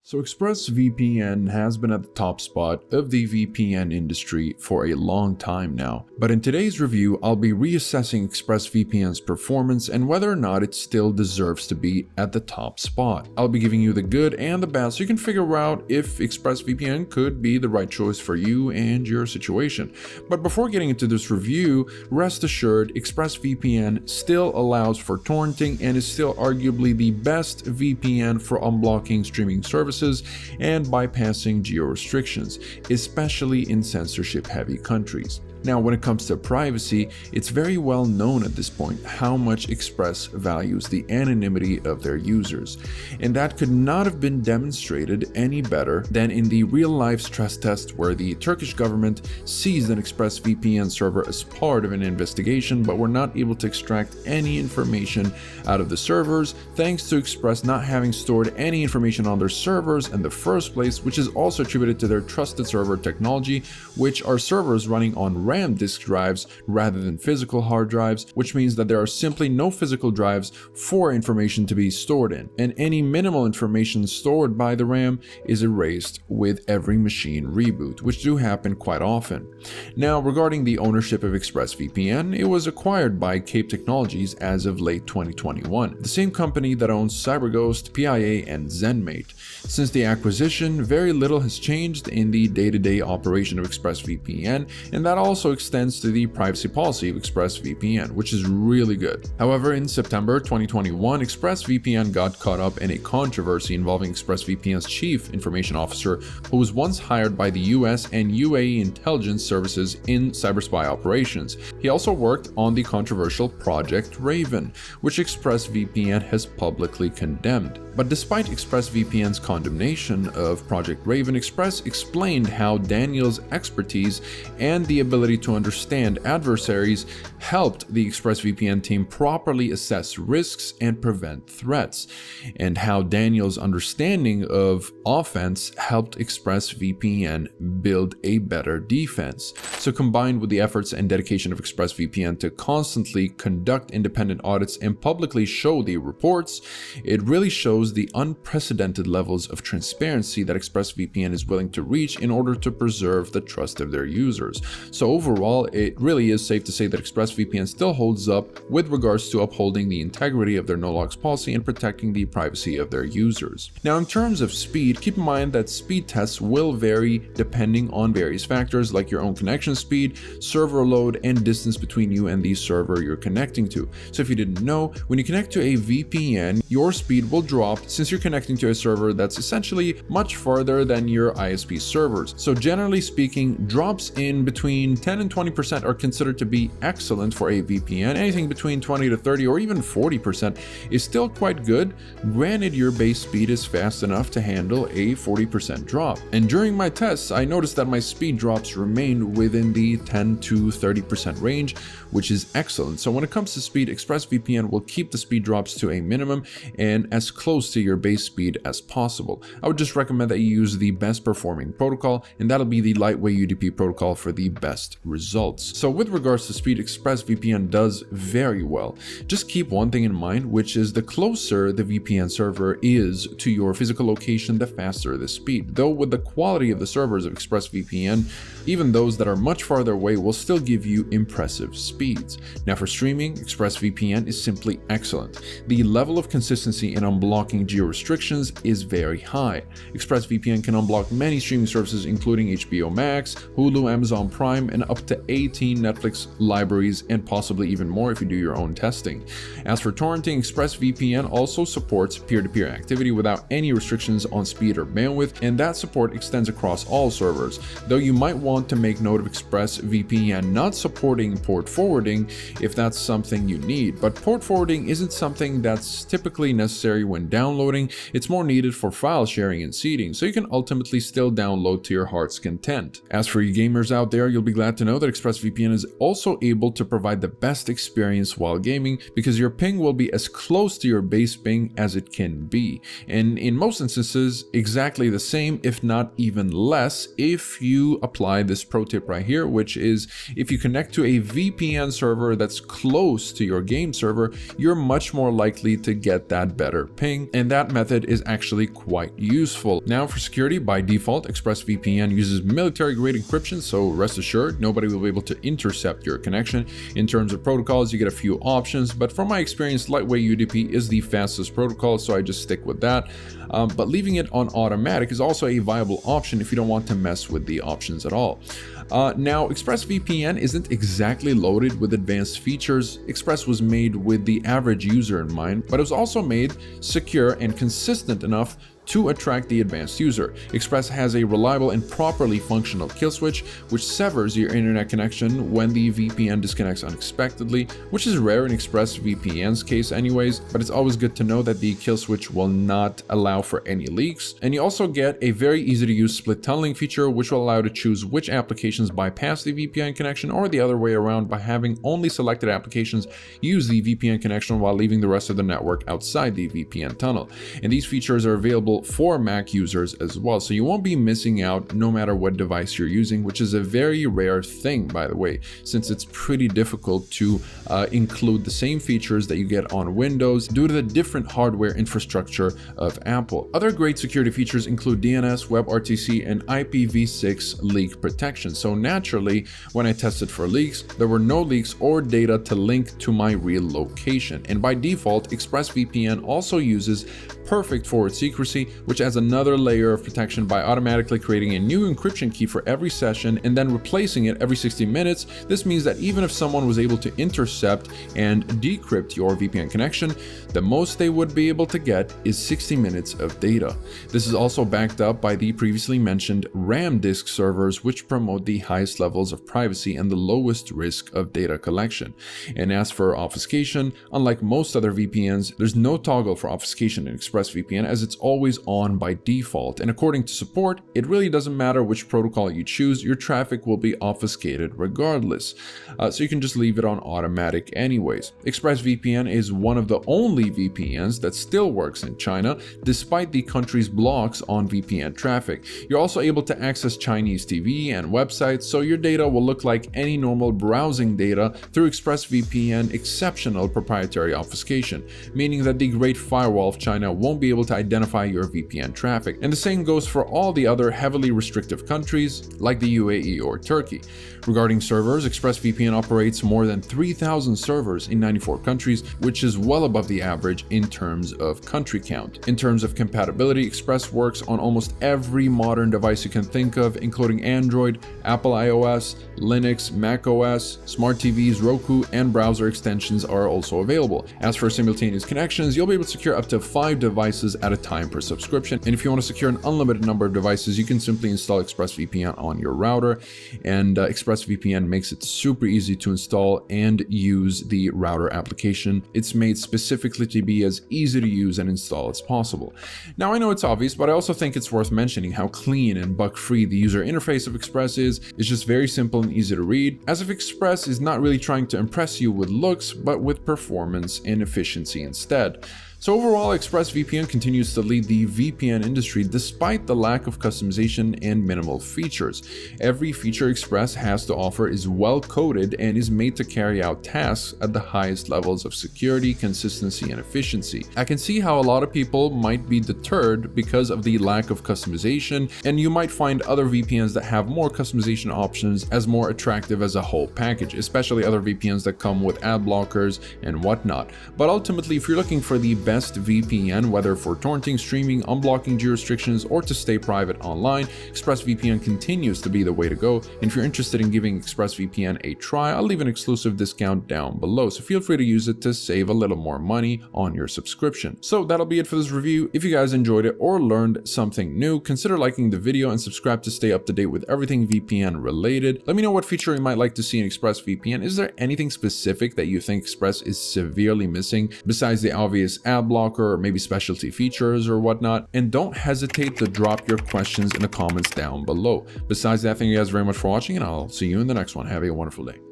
So ExpressVPN has been at the top spot of the VPN industry for a long time now. But in today's review, I'll be reassessing ExpressVPN's performance and whether or not it still deserves to be at the top spot. I'll be giving you the good and the bad so you can figure out if ExpressVPN could be the right choice for you and your situation. But before getting into this review, rest assured, ExpressVPN still allows for torrenting and is still arguably the best VPN for unblocking streaming services and bypassing geo-restrictions, especially in censorship-heavy countries. Now, when it comes to privacy, it's very well known at this point how much Express values the anonymity of their users, and that could not have been demonstrated any better than in the real-life stress test where the Turkish government seized an ExpressVPN server as part of an investigation but were not able to extract any information out of the servers thanks to Express not having stored any information on their servers in the first place, which is also attributed to their trusted server technology, which are servers running on RAM disk drives rather than physical hard drives, which means that there are simply no physical drives for information to be stored in, and any minimal information stored by the RAM is erased with every machine reboot, which do happen quite often. Now, regarding the ownership of ExpressVPN, it was acquired by Cape Technologies as of late 2021, the same company that owns CyberGhost, PIA, and ZenMate. Since the acquisition, very little has changed in the day-to-day operation of ExpressVPN, and that also extends to the privacy policy of ExpressVPN, which is really good. However, in September 2021, ExpressVPN got caught up in a controversy involving ExpressVPN's chief information officer, who was once hired by the US and UAE intelligence services in cyberspy operations. He also worked on the controversial Project Raven, which ExpressVPN has publicly condemned. But despite ExpressVPN's condemnation of Project Raven, Express explained how Daniel's expertise and the ability to understand adversaries helped the ExpressVPN team properly assess risks and prevent threats, and how Daniel's understanding of offense helped ExpressVPN build a better defense. So combined with the efforts and dedication of ExpressVPN to constantly conduct independent audits and publicly show the reports, it really shows the unprecedented levels of transparency that ExpressVPN is willing to reach in order to preserve the trust of their users. So overall, it really is safe to say that ExpressVPN still holds up with regards to upholding the integrity of their no-logs policy and protecting the privacy of their users. Now, in terms of speed, keep in mind that speed tests will vary depending on various factors like your own connection speed, server load, and distance between you and the server you're connecting to. So if you didn't know, when you connect to a VPN, your speed will drop since you're connecting to a server that's essentially much farther than your ISP servers. So generally speaking, drops in between 10 and 20% are considered to be excellent for a VPN. Anything between 20 to 30 or even 40% is still quite good, granted your base speed is fast enough to handle a 40% drop. And during my tests, I noticed that my speed drops remained within the 10 to 30% range, which is excellent. So when it comes to speed, ExpressVPN will keep the speed drops to a minimum and as close to your base speed as possible. I would just recommend that you use the best performing protocol, and that'll be the lightweight UDP protocol for the best results. So with regards to speed, ExpressVPN does very well. Just keep one thing in mind, which is the closer the VPN server is to your physical location, the faster the speed. Though with the quality of the servers of ExpressVPN, even those that are much farther away will still give you impressive speeds. Now for streaming, ExpressVPN is simply excellent. The level of consistency in unblocking geo-restrictions is very high. ExpressVPN can unblock many streaming services including HBO Max, Hulu, Amazon Prime, and up to 18 Netflix libraries, and possibly even more if you do your own testing. As for torrenting, ExpressVPN also supports peer-to-peer activity without any restrictions on speed or bandwidth, and that support extends across all servers, though you might want to make note of ExpressVPN not supporting port forwarding if that's something you need. But port forwarding isn't something that's typically necessary when downloading, it's more needed for file sharing and seeding, so you can ultimately still download to your heart's content. As for you gamers out there, you'll be glad to know that ExpressVPN is also able to provide the best experience while gaming because your ping will be as close to your base ping as it can be, and in most instances exactly the same, if not even less, if you apply this pro tip right here, which is if you connect to a VPN server that's close to your game server, you're much more likely to get that better ping, and that method is actually quite useful. Now for security, by default ExpressVPN uses military grade encryption, so rest assured nobody will be able to intercept your connection. In terms of protocols, you get a few options, but from my experience, lightweight UDP is the fastest protocol, so I just stick with that. But leaving it on automatic is also a viable option if you don't want to mess with the options at all. Now, ExpressVPN isn't exactly loaded with advanced features. Express was made with the average user in mind, but it was also made secure and consistent enough to attract the advanced user. Express has a reliable and properly functional kill switch, which severs your internet connection when the VPN disconnects unexpectedly, which is rare in ExpressVPN's case anyways, but it's always good to know that the kill switch will not allow for any leaks. And you also get a very easy to use split tunneling feature, which will allow you to choose which applications bypass the VPN connection or the other way around by having only selected applications use the VPN connection while leaving the rest of the network outside the VPN tunnel. And these features are available for Mac users as well, so you won't be missing out no matter what device you're using, which is a very rare thing, by the way, since it's pretty difficult to include the same features that you get on Windows due to the different hardware infrastructure of Apple. Other great security features include DNS, WebRTC, and IPv6 leak protection. So naturally, when I tested for leaks, there were no leaks or data to link to my real location. And by default, ExpressVPN also uses perfect forward secrecy, which adds another layer of protection by automatically creating a new encryption key for every session and then replacing it every 60 minutes. This means that even if someone was able to intercept and decrypt your VPN connection, the most they would be able to get is 60 minutes of data. This is also backed up by the previously mentioned RAM disk servers, which promote the highest levels of privacy and the lowest risk of data collection. And as for obfuscation, unlike most other VPNs, there's no toggle for obfuscation in ExpressVPN, as it's always on by default, and according to support, it really doesn't matter which protocol you choose, your traffic will be obfuscated regardless. So you can just leave it on automatic anyways. ExpressVPN is one of the only VPNs that still works in China, despite the country's blocks on VPN traffic. You're also able to access Chinese TV and websites, so your data will look like any normal browsing data through ExpressVPN exceptional proprietary obfuscation, meaning that the Great Firewall of China won't be able to identify your VPN traffic. And the same goes for all the other heavily restrictive countries like the UAE or Turkey. Regarding servers, ExpressVPN operates more than 3,000 servers in 94 countries, which is well above the average in terms of country count. In terms of compatibility, Express works on almost every modern device you can think of, including Android, Apple iOS, Linux, Mac OS, smart TVs, Roku, and browser extensions are also available. As for simultaneous connections, you'll be able to secure up to 5 devices at a time per subscription. And if you want to secure an unlimited number of devices, you can simply install ExpressVPN on your router, and ExpressVPN makes it super easy to install and use the router application. It's made specifically to be as easy to use and install as possible. Now, I know it's obvious, but I also think it's worth mentioning how clean and bug-free the user interface of Express is. It's just very simple and easy to read, as if Express is not really trying to impress you with looks, but with performance and efficiency instead. So overall, ExpressVPN continues to lead the VPN industry despite the lack of customization and minimal features. Every feature Express has to offer is well coded and is made to carry out tasks at the highest levels of security, consistency, and efficiency. I can see how a lot of people might be deterred because of the lack of customization, and you might find other VPNs that have more customization options as more attractive as a whole package, especially other VPNs that come with ad blockers and whatnot. But ultimately, if you're looking for the best VPN, whether for torrenting, streaming, unblocking geo-restrictions, or to stay private online, ExpressVPN continues to be the way to go. And if you're interested in giving ExpressVPN a try, I'll leave an exclusive discount down below, so feel free to use it to save a little more money on your subscription. So that'll be it for this review. If you guys enjoyed it or learned something new, consider liking the video and subscribe to stay up to date with everything VPN related. Let me know what feature you might like to see in ExpressVPN. Is there anything specific that you think Express is severely missing besides the obvious ad ad blocker or maybe specialty features or whatnot. And don't hesitate to drop your questions in the comments down below. Besides that, thank you guys very much for watching, and I'll see you in the next one. Have a wonderful day.